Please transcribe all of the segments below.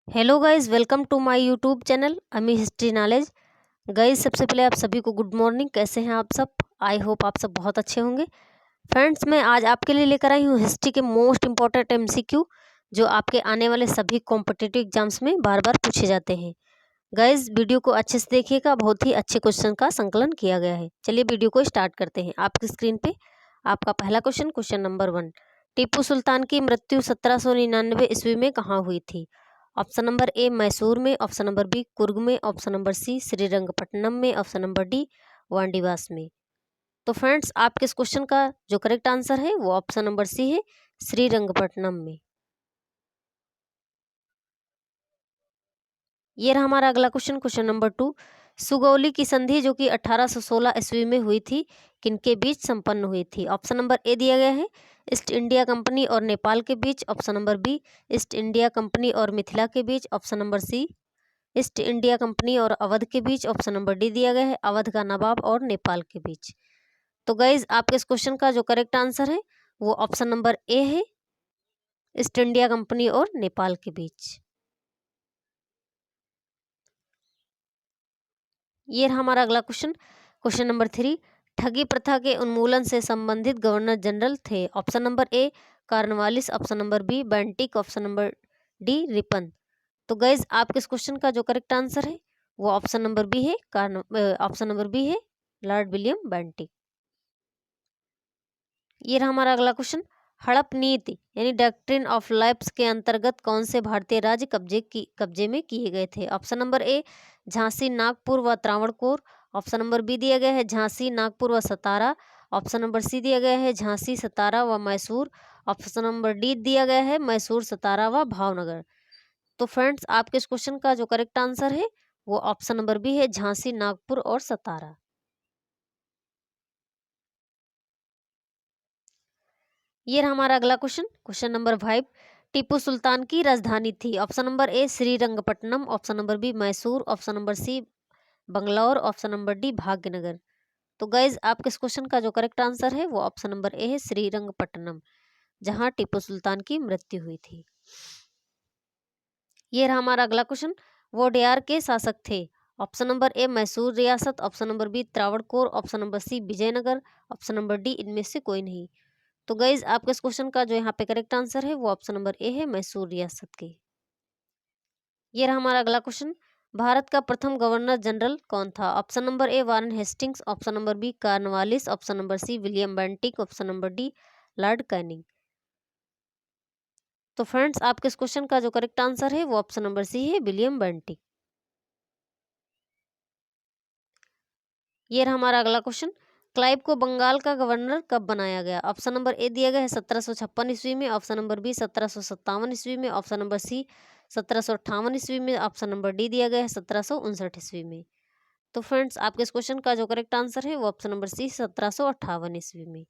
Hello guys, welcome to my YouTube channel Ami history knowledge. Guys, सबसे पहले आप सभी को गुड मॉर्निंग। कैसे हैं आप सब? आई होप आप सब बहुत अच्छे होंगे। फ्रेंड्स, मैं आज आपके लिए लेकर आई हूँ हिस्ट्री के मोस्ट इंपॉर्टेंट एमसीक्यू जो आपके आने वाले सभी कॉम्पिटिटिव एग्जाम्स में बार बार पूछे जाते हैं। गाइस, वीडियो को अच्छे से देखिएगा, बहुत ही अच्छे क्वेश्चन का संकलन किया गया है। चलिए वीडियो को स्टार्ट करते हैं। आपकी स्क्रीन पे आपका पहला question, question number 1। Tipu Sultan की मृत्यु 1799 ईस्वी में कहाँ हुई थी? ऑप्शन नंबर ए मैसूर में, ऑप्शन नंबर बी कुर्ग में, ऑप्शन नंबर सी श्रीरंगपट्टनम में, ऑप्शन नंबर डी वांडीवास में। तो फ्रेंड्स, आपके इस क्वेश्चन का जो करेक्ट आंसर है वो ऑप्शन नंबर सी है, श्रीरंगपट्टनम में। ये रहा हमारा अगला क्वेश्चन, क्वेश्चन नंबर 2। सुगौली की संधि जो कि 1816 ईस्वी में हुई थी, किनके बीच संपन्न हुई थी? ऑप्शन नंबर ए दिया गया है ईस्ट इंडिया कंपनी और नेपाल के बीच, option number B East India company और मिथिला के बीच, option number C East India company और अवध के बीच, ऑप्शन नंबर डी दिया गया है अवध का नवाब और नेपाल के बीच। तो गाइज, आपके इस क्वेश्चन का जो करेक्ट आंसर है वो ऑप्शन नंबर ए है, ईस्ट इंडिया कंपनी और नेपाल के बीच। ये रहा हमारा अगला क्वेश्चन, क्वेश्चन नंबर 3। ठगी प्रथा के उन्मूलन से संबंधित गवर्नर जनरल थे? Option number A Cornwallis, option number B Bentinck, option number D Ripon. तो गाइज, आपके इस क्वेश्चन का जो करेक्ट आंसर है वो ऑप्शन नंबर बी है, ऑप्शन नंबर बी है लॉर्ड विलियम बेंटिक। ये रहा हमारा अगला क्वेश्चन, हड़प नीति यानी डॉक्ट्रिन ऑफ लैप्स के अंतर्गत कौन से भारतीय राज्य कब्जे में किए गए थे? ऑप्शन नंबर ए झांसी, नागपुर व त्रावणकोर, ऑप्शन नंबर बी दिया गया है झांसी, नागपुर व सतारा, ऑप्शन नंबर सी दिया गया है झांसी, सतारा व मैसूर, ऑप्शन नंबर डी दिया गया है मैसूर, सतारा व भावनगर। तो फ्रेंड्स, आपके इस क्वेश्चन का जो करेक्ट आंसर है वो ऑप्शन नंबर बी है झांसी, नागपुर और सतारा। ये रहा हमारा अगला question, question number 5। Tipu Sultan की राजधानी थी? Option number A Srirangapatnam, option number B Mysore, option number C Bangalore, option number D Bhagyanagar. तो गाइज, आपके इस क्वेश्चन का जो करेक्ट आंसर है वो ऑप्शन नंबर ए है श्रीरंगपट्टनम, जहां टीपू सुल्तान की मृत्यु हुई थी। ये रहा हमारा अगला क्वेश्चन, वोडेयार के शासक थे? ऑप्शन नंबर ए मैसूर रियासत, option number B Travancore, option number C Vijayanagar, option number D इनमें से कोई नहीं। तो गाइज, आपके इस क्वेश्चन का जो यहाँ पे करेक्ट आंसर है वो ऑप्शन नंबर ए है मैसूर रियासत के। ये रहा हमारा अगला क्वेश्चन, भारत का प्रथम गवर्नर जनरल कौन था? Option number A Warren Hastings, option number B Cornwallis, option number C William Bentinck, option number D Lord Canning. तो फ्रेंड्स, आपके इस क्वेश्चन का जो करेक्ट आंसर है वो ऑप्शन नंबर सी है विलियम बेंटिक। ये रहा हमारा अगला क्वेश्चन, क्लाइव को बंगाल का गवर्नर कब बनाया गया? ऑप्शन नंबर ए दिया गया है 1756 ईस्वी में, ऑप्शन नंबर बी 1757 ईस्वी में, ऑप्शन नंबर सी 1758 ईस्वी में, ऑप्शन नंबर डी दिया गया है 1759 ईस्वी में। तो फ्रेंड्स, आपके इस क्वेश्चन का जो करेक्ट आंसर है वो ऑप्शन नंबर सी 1758 ईस्वी में।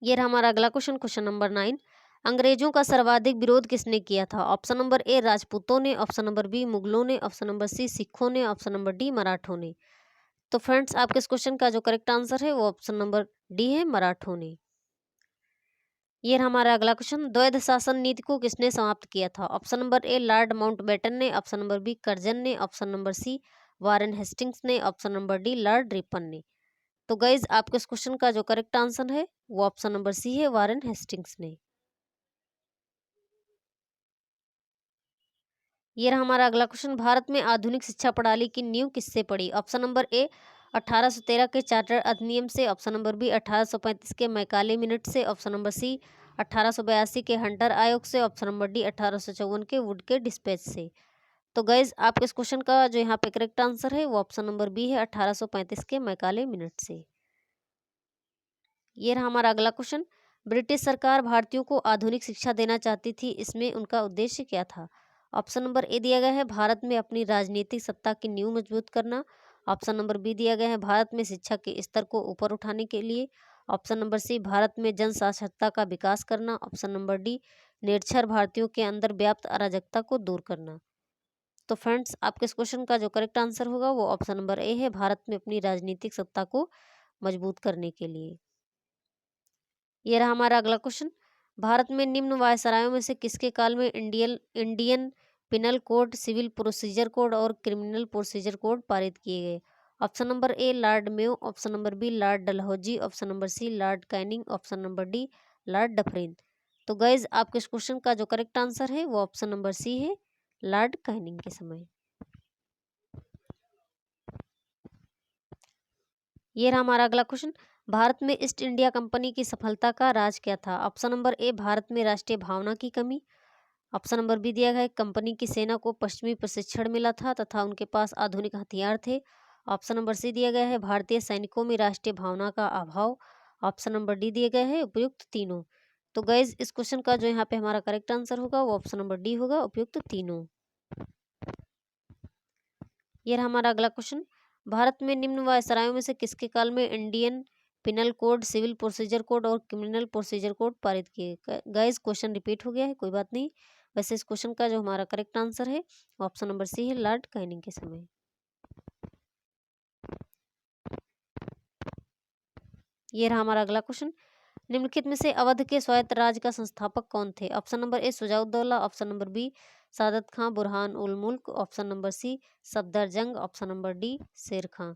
ये रहा हमारा अगला क्वेश्चन, क्वेश्चन नंबर 9। अंग्रेजों का सर्वाधिक विरोध किसने किया था? ऑप्शन नंबर ए राजपूतों ने, ऑप्शन नंबर बी मुगलों ने, ऑप्शन नंबर सी सिखों ने, ऑप्शन नंबर डी मराठों ने। तो फ्रेंड्स, आपके इस क्वेश्चन का जो करेक्ट आंसर है वो ऑप्शन नंबर डी है मराठों ने। ये रहा हमारा अगला क्वेश्चन, द्वैध शासन नीति को किसने समाप्त किया था? Option number A Lord Mountbatten ने, ऑप्शन नंबर बी कर्जन ने, option number C Warren Hastings ने, option number D Lord Ripon ने। तो गाइज, आपके इस क्वेश्चन का जो करेक्ट आंसर है वो ऑप्शन नंबर सी है वारेन हेस्टिंग्स ने। ये रहा हमारा अगला क्वेश्चन, भारत में आधुनिक शिक्षा प्रणाली की नींव किससे पड़ी? ऑप्शन नंबर ए 1813 के चार्टर अधिनियम से, ऑप्शन नंबर बी 1835 के मैकाले मिनट से, ऑप्शन नंबर सी 1882 के हंटर आयोग से, ऑप्शन नंबर डी 1854 के वुड के डिस्पैच से। तो गाइज, आपके इस क्वेश्चन का जो यहाँ पे करेक्ट आंसर है वो ऑप्शन नंबर बी है 1835 के मैकाले मिनट से। ये रहा हमारा अगला क्वेश्चन, ब्रिटिश सरकार भारतीयों को आधुनिक शिक्षा देना चाहती थी, इसमें उनका उद्देश्य क्या था? ऑप्शन नंबर ए दिया गया है भारत में अपनी राजनीतिक सत्ता की नींव मजबूत करना, ऑप्शन नंबर बी दिया गया है भारत में शिक्षा के स्तर को ऊपर उठाने के लिए, ऑप्शन नंबर सी भारत में जन साक्षरता का विकास करना, ऑप्शन नंबर डी निरक्षर भारतीयों के अंदर व्याप्त अराजकता को दूर करना। तो फ्रेंड्स, आपके इस क्वेश्चन का जो करेक्ट आंसर होगा वो ऑप्शन नंबर ए है भारत में अपनी राजनीतिक सत्ता को मजबूत करने के लिए। ये रहा हमारा अगला क्वेश्चन, भारत में निम्न वायसरायों में से किसके काल में Indian penal code, civil procedure code और क्रिमिनल प्रोसीजर कोड पारित किए गए? Option number A Lord Mayo, option number B Lord Dalhousie, option number C Lord Canning, option number D Lord Dufferin. तो गाइज आपके इस क्वेश्चन का जो correct answer है वो ऑप्शन नंबर सी है, लॉर्ड कैनिंग के समय। ये रहा हमारा अगला क्वेश्चन। भारत में ईस्ट इंडिया कंपनी की सफलता का राज क्या था? ऑप्शन नंबर ए भारत में राष्ट्रीय भावना की कमी, ऑप्शन नंबर बी दिया गया है कंपनी की सेना को पश्चिमी प्रशिक्षण मिला था तथा उनके पास आधुनिक हथियार थे, ऑप्शन नंबर सी दिया गया है भारतीय सैनिकों में राष्ट्रीय भावना का अभाव, ऑप्शन नंबर डी दिए गए हैं उपयुक्त तीनों। तो गाइज इस क्वेश्चन का जो यहाँ पे हमारा करेक्ट आंसर होगा वो ऑप्शन नंबर डी होगा, उपयुक्त तीनों। ये रहा हमारा अगला क्वेश्चन। भारत में निम्न वायसरायों में से किसके काल में Indian penal code, civil procedure code और क्रिमिनल प्रोसीजर कोड पारित किए? गाइस क्वेश्चन रिपीट हो गया है, कोई बात नहीं। वैसे इस क्वेश्चन का जो हमारा करेक्ट आंसर है ऑप्शन नंबर सी है, लॉर्ड कैनिंग के समय। ये रहा हमारा अगला क्वेश्चन। निम्नलिखित में से अवध के स्वायत्त राज्य का संस्थापक कौन थे? Option number A Shujauddaula, option number B Saadat Khan Burhan ul Mulk, option number C Safdarjung, option number D Sher Khan.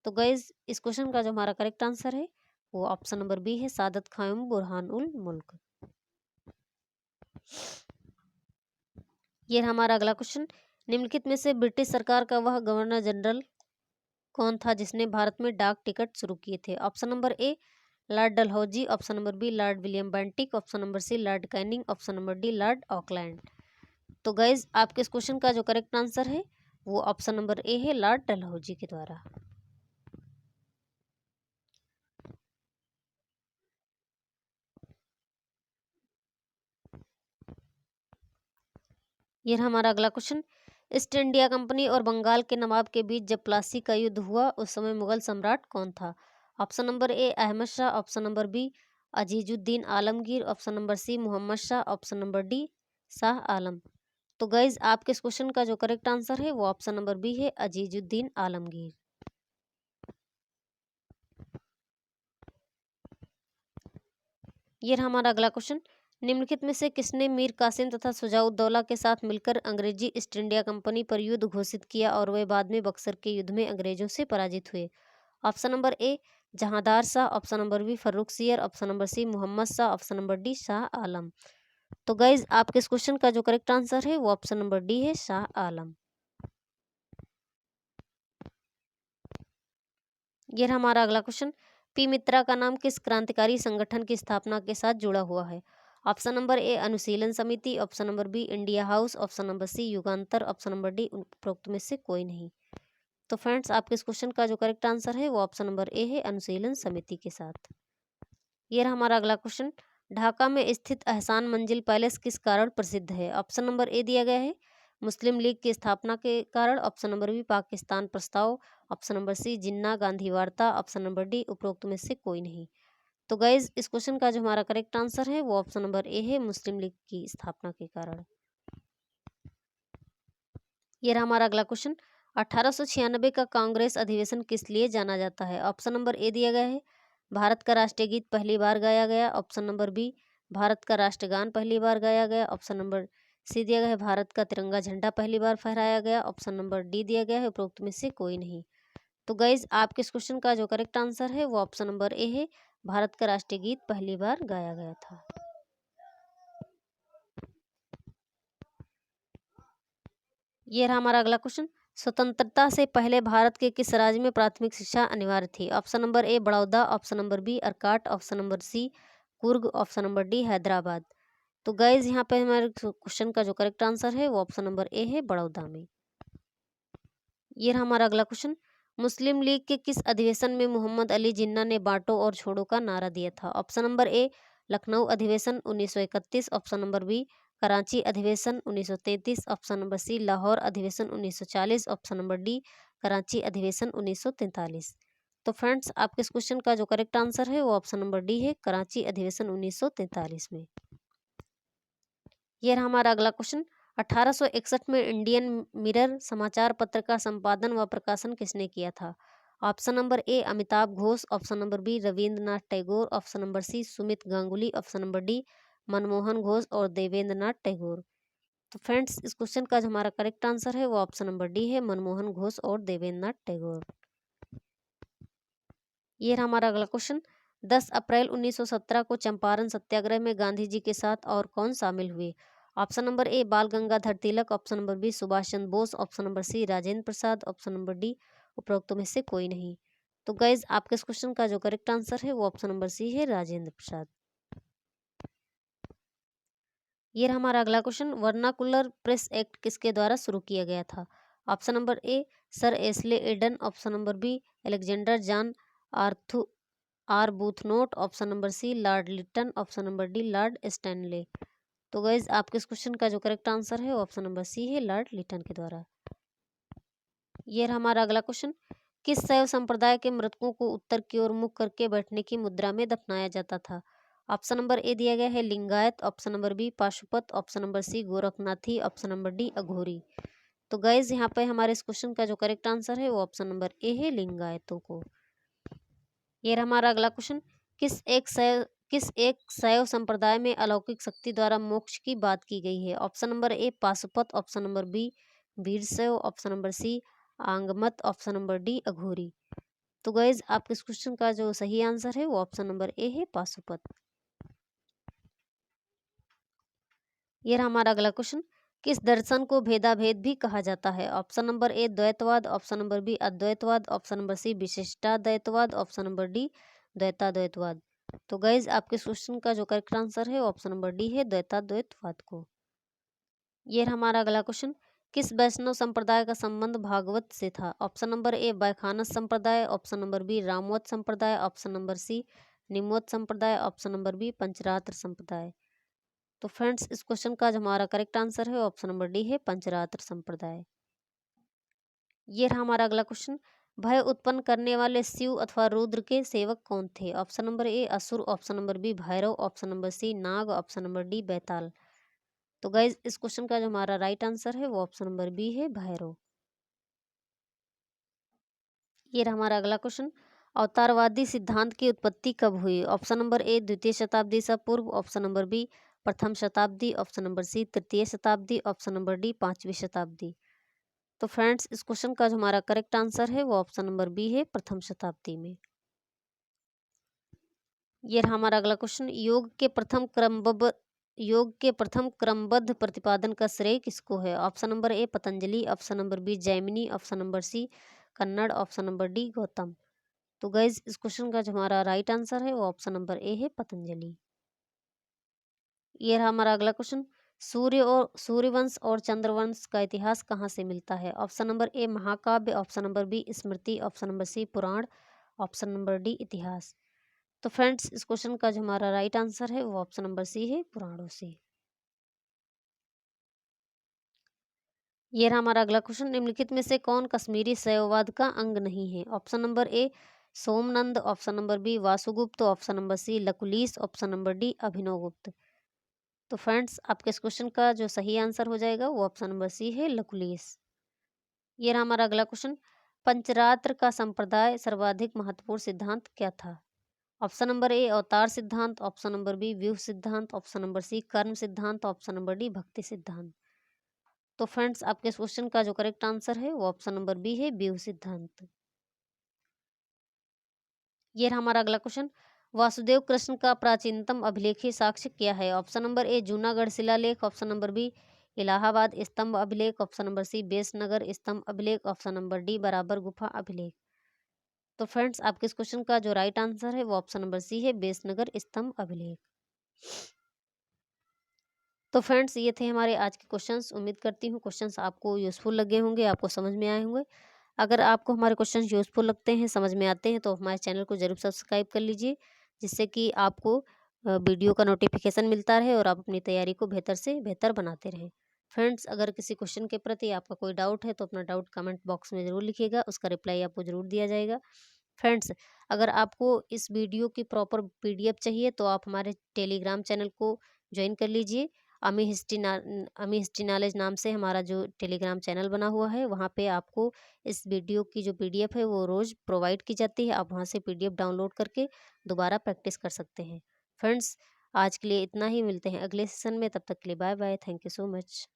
तो गाइज इस क्वेश्चन का जो हमारा करेक्ट आंसर है वो ऑप्शन नंबर बी है, सादत खां एवं बुरहान उल मुल्क। ये रहा हमारा अगला क्वेश्चन। निम्नलिखित में से ब्रिटिश सरकार का वह गवर्नर जनरल कौन था जिसने भारत में डाक टिकट शुरू किए थे? Option number A Lord Dalhousie, option number B Lord William Bentinck, option number C Lord Canning, option number D Lord Auckland. तो गाइज आपके इस क्वेश्चन का जो करेक्ट आंसर है वो ऑप्शन नंबर ए है, लॉर्ड डलहौजी के द्वारा। ये रहा हमारा अगला क्वेश्चन। ईस्ट इंडिया कंपनी और बंगाल के नवाब के बीच जब प्लासी का युद्ध हुआ उस समय मुगल सम्राट कौन था? Option number A Ahmad Shah, option number B Azizuddin Alamgir, option number C Mohammad Shah, option number D Shah Alam. तो गाइज आपके इस क्वेश्चन का जो करेक्ट आंसर है वो ऑप्शन नंबर बी है, अजीजुद्दीन आलमगीर। ये रहा हमारा अगला क्वेश्चन। निम्नलिखित में से किसने मीर कासिम तथा शुजाउद्दौला के साथ मिलकर अंग्रेजी ईस्ट इंडिया कंपनी पर युद्ध घोषित किया और वे बाद में बक्सर के युद्ध में अंग्रेजों से पराजित हुए? Option number A Jahandar Shah, option number B Farrukh Siyar, option number C Mohammad Shah, option number D Shah Alam. तो गाइज आपके इस क्वेश्चन का जो करेक्ट आंसर है वो ऑप्शन नंबर डी है, शाह आलम। ये रहा हमारा अगला क्वेश्चन। पी मित्रा का नाम किस क्रांतिकारी संगठन की स्थापना के साथ जुड़ा हुआ है? Option number A Anushilan Samiti, option number B India House, option number C Jugantar, option number D उपरोक्त में से कोई नहीं। तो फ्रेंड्स आपके इस क्वेश्चन का जो करेक्ट आंसर है वो ऑप्शन नंबर ए है, अनुशीलन समिति के साथ। ये रहा हमारा अगला क्वेश्चन। ढाका में स्थित एहसान मंजिल पैलेस किस कारण प्रसिद्ध है? ऑप्शन नंबर ए दिया गया है मुस्लिम लीग की स्थापना के कारण, ऑप्शन नंबर बी पाकिस्तान प्रस्ताव, ऑप्शन नंबर सी जिन्ना गांधी वार्ता, ऑप्शन नंबर डी उपरोक्त में से कोई नहीं। तो गाइज इस क्वेश्चन का जो हमारा करेक्ट आंसर है वो ऑप्शन नंबर ए है, मुस्लिम लीग की स्थापना के कारण। ये रहा हमारा अगला क्वेश्चन। 1896 का कांग्रेस अधिवेशन किस लिए जाना जाता है? ऑप्शन नंबर ए दिया गया है भारत का राष्ट्रीय गीत पहली बार गाया गया, ऑप्शन नंबर बी भारत का राष्ट्रगान पहली बार गाया गया, ऑप्शन नंबर सी दिया गया है भारत का तिरंगा झंडा पहली बार फहराया गया, ऑप्शन नंबर डी दिया गया है उपरोक्त में से कोई नहीं। तो गाइज आपके इस क्वेश्चन का जो करेक्ट आंसर है वो ऑप्शन नंबर ए है, भारत का राष्ट्रीय गीत पहली बार गाया गया था। ये रहा हमारा अगला क्वेश्चन। स्वतंत्रता से पहले भारत के किस राज्य में प्राथमिक शिक्षा अनिवार्य थी? Option number A Baroda, option number B Arcot, option number C Coorg, option number D Hyderabad. तो गाइज यहाँ पे हमारे क्वेश्चन का जो करेक्ट आंसर है वो ऑप्शन नंबर ए है, बड़ौदा में। ये रहा हमारा अगला क्वेश्चन। मुस्लिम लीग के किस अधिवेशन में मोहम्मद अली जिन्ना ने बांटो और छोड़ो का नारा दिया था? ऑप्शन नंबर ए लखनऊ अधिवेशन 1931, ऑप्शन नंबर बी कराची अधिवेशन 1933, ऑप्शन नंबर सी लाहौर अधिवेशन 1940, ऑप्शन नंबर डी कराची अधिवेशन 1943। तो फ्रेंड्स आपके इस क्वेश्चन का जो करेक्ट आंसर है वो ऑप्शन नंबर डी है, कराची अधिवेशन 1943 में। यह रहा हमारा अगला क्वेश्चन। 1861 में इंडियन मिरर समाचार पत्र का संपादन व प्रकाशन किसने किया था? Option number A Amitav Ghosh, option number B Rabindranath Tagore, option number C Sumit Ganguly, option number D Manmohan Ghosh और देवेंद्र नाथ टैगोर। तो फ्रेंड्स इस क्वेश्चन का जो हमारा करेक्ट आंसर है वो ऑप्शन नंबर डी है, मनमोहन घोष और देवेंद्र नाथ टैगोर। ये रहा हमारा अगला क्वेश्चन। 10 अप्रैल 1917 को चंपारण सत्याग्रह में गांधी जी के साथ और कौन शामिल हुए? Option number A Bal Gangadhar Tilak, option number B Subhash Chandra Bose, option number C Rajendra Prasad, option number D उपरोक्तों में से कोई नहीं। तो गाइज आपके इस क्वेश्चन का जो करेक्ट आंसर है वो ऑप्शन नंबर सी है, राजेंद्र प्रसाद। ये रहा हमारा अगला क्वेश्चन। वर्नाकुलर प्रेस एक्ट किसके द्वारा शुरू किया गया था? Option number A sir Ashley Eden, option number B Alexander John Arthur Arbuthnot, option number C Lord Lytton, option number D Lord Stanley. तो गाइज आपके इस क्वेश्चन का जो करेक्ट आंसर है ऑप्शन नंबर सी है, लॉर्ड लिटन के द्वारा। ये रहा हमारा अगला क्वेश्चन। किस शैव संप्रदाय के मृतकों को उत्तर की ओर मुख करके बैठने की मुद्रा में दफनाया जाता था? ऑप्शन नंबर ए दिया गया है Lingayat, option number B Pashupat, option number C Gorakhnathi, option number D Aghori. तो गाइज यहाँ पे हमारे इस क्वेश्चन का जो करेक्ट आंसर है वो ऑप्शन नंबर ए है, लिंगायतों को। ये रहा हमारा अगला क्वेश्चन। किस एक शैव संप्रदाय में अलौकिक शक्ति द्वारा मोक्ष की बात की गई है? Option number A Pashupat, option number B Veerashaiva, option number C Angamat, option number D Aghori. तो गाइज आपके इस क्वेश्चन का जो सही आंसर है वो ऑप्शन नंबर ए है, पाशुपत। ये रहा हमारा अगला क्वेश्चन। किस दर्शन को भेदाभेद भी कहा जाता है? ऑप्शन नंबर ए द्वैतवाद, ऑप्शन नंबर बी अद्वैतवाद, ऑप्शन नंबर सी विशिष्टाद्वैतवाद, ऑप्शन नंबर डी द्वैताद्वैतवाद। तो गाइज आपके क्वेश्चन का जो करेक्ट आंसर है ऑप्शन नंबर डी है, द्वैताद्वैतवाद को। ये रहा हमारा अगला क्वेश्चन। किस वैष्णव संप्रदाय का संबंध भागवत से था? ऑप्शन नंबर ए वैखानस संप्रदाय, ऑप्शन नंबर बी रामवत संप्रदाय, ऑप्शन नंबर सी निम्वत संप्रदाय, ऑप्शन नंबर बी पंचरात्र संप्रदाय। तो फ्रेंड्स इस क्वेश्चन का जो हमारा करेक्ट आंसर है ऑप्शन नंबर डी है, पंचरात्र संप्रदाय। ये रहा हमारा अगला क्वेश्चन। भय उत्पन्न करने वाले शिव अथवा रुद्र के सेवक कौन थे? ऑप्शन नंबर ए असुर, option number B Bhairav, option number C नाग, ऑप्शन नंबर डी बैताल। तो गाइज इस क्वेश्चन का जो हमारा राइट आंसर है वो ऑप्शन नंबर बी है, भैरव। ये रहा हमारा अगला क्वेश्चन। अवतारवादी सिद्धांत की उत्पत्ति कब हुई? ऑप्शन नंबर ए द्वितीय शताब्दी से पूर्व, ऑप्शन नंबर बी प्रथम शताब्दी, ऑप्शन नंबर सी तृतीय शताब्दी, ऑप्शन नंबर डी 5वीं शताब्दी। तो फ्रेंड्स इस क्वेश्चन का जो हमारा करेक्ट आंसर है वो ऑप्शन नंबर बी है, प्रथम शताब्दी में। ये रहा हमारा अगला क्वेश्चन। योग के प्रथम क्रमबद्ध प्रतिपादन का श्रेय किसको है? Option number A Patanjali, option number B Jaimini, option number C Kannada, option number D Gautam. तो गाइज इस क्वेश्चन का जो हमारा राइट आंसर है वो ऑप्शन नंबर ए है, पतंजलि। ये रहा हमारा अगला क्वेश्चन। सूर्यवंश और चंद्रवंश का इतिहास कहाँ से मिलता है? ऑप्शन नंबर ए महाकाव्य, ऑप्शन नंबर बी स्मृति, ऑप्शन नंबर सी पुराण, ऑप्शन नंबर डी इतिहास। तो फ्रेंड्स इस क्वेश्चन का जो हमारा राइट आंसर है वो ऑप्शन नंबर सी है, पुराणों से। ये रहा हमारा अगला क्वेश्चन। निम्नलिखित में से कौन कश्मीरी शैववाद का अंग नहीं है? Option number A Somananda, option number B Vasugupta, option number C Lakulish, option number D Abhinavagupta. तो फ्रेंड्स आपके इस क्वेश्चन का जो सही आंसर हो जाएगा वो ऑप्शन नंबर सी है, लकुलीस। ये रहा हमारा अगला क्वेश्चन। पंचरात्र का संप्रदाय सर्वाधिक महत्वपूर्ण सिद्धांत क्या था? ऑप्शन नंबर ए अवतार सिद्धांत, ऑप्शन नंबर बी व्यूह सिद्धांत, ऑप्शन नंबर सी कर्म सिद्धांत, ऑप्शन नंबर डी भक्ति सिद्धांत। तो फ्रेंड्स आपके इस क्वेश्चन का जो करेक्ट आंसर है वो ऑप्शन नंबर बी है, व्यूह सिद्धांत। ये रहा हमारा अगला क्वेश्चन। वासुदेव कृष्ण का प्राचीनतम अभिलेखीय साक्ष्य क्या है? ऑप्शन नंबर ए जूनागढ़ शिलालेख, ऑप्शन नंबर बी इलाहाबाद स्तंभ अभिलेख, ऑप्शन नंबर सी बेसनगर स्तंभ अभिलेख, ऑप्शन नंबर डी बराबर गुफा अभिलेख। तो फ्रेंड्स आपके इस क्वेश्चन का जो राइट आंसर है वो ऑप्शन नंबर सी है, बेसनगर स्तंभ अभिलेख। तो फ्रेंड्स ये थे हमारे आज के क्वेश्चंस। उम्मीद करती हूँ क्वेश्चंस आपको यूज़फुल लगे होंगे, आपको समझ में आए होंगे। अगर आपको हमारे क्वेश्चंस यूज़फुल लगते हैं, समझ में आते हैं, तो हमारे चैनल को ज़रूर सब्सक्राइब कर लीजिए, जिससे कि आपको वीडियो का नोटिफिकेशन मिलता रहे और आप अपनी तैयारी को बेहतर से बेहतर बनाते रहें। फ्रेंड्स अगर किसी क्वेश्चन के प्रति आपका कोई डाउट है तो अपना डाउट कमेंट बॉक्स में ज़रूर लिखिएगा, उसका रिप्लाई आपको ज़रूर दिया जाएगा। फ्रेंड्स अगर आपको इस वीडियो की प्रॉपर पीडीएफ चाहिए तो आप हमारे टेलीग्राम चैनल को ज्वाइन कर लीजिए। अमी हिस्ट्री नॉलेज नाम से हमारा जो टेलीग्राम चैनल बना हुआ है, वहाँ पे आपको इस वीडियो की जो पीडीएफ है वो रोज़ प्रोवाइड की जाती है। आप वहाँ से पीडीएफ डाउनलोड करके दोबारा प्रैक्टिस कर सकते हैं। फ्रेंड्स आज के लिए इतना ही, मिलते हैं अगले सेशन में, तब तक के लिए bye bye, thank you so much.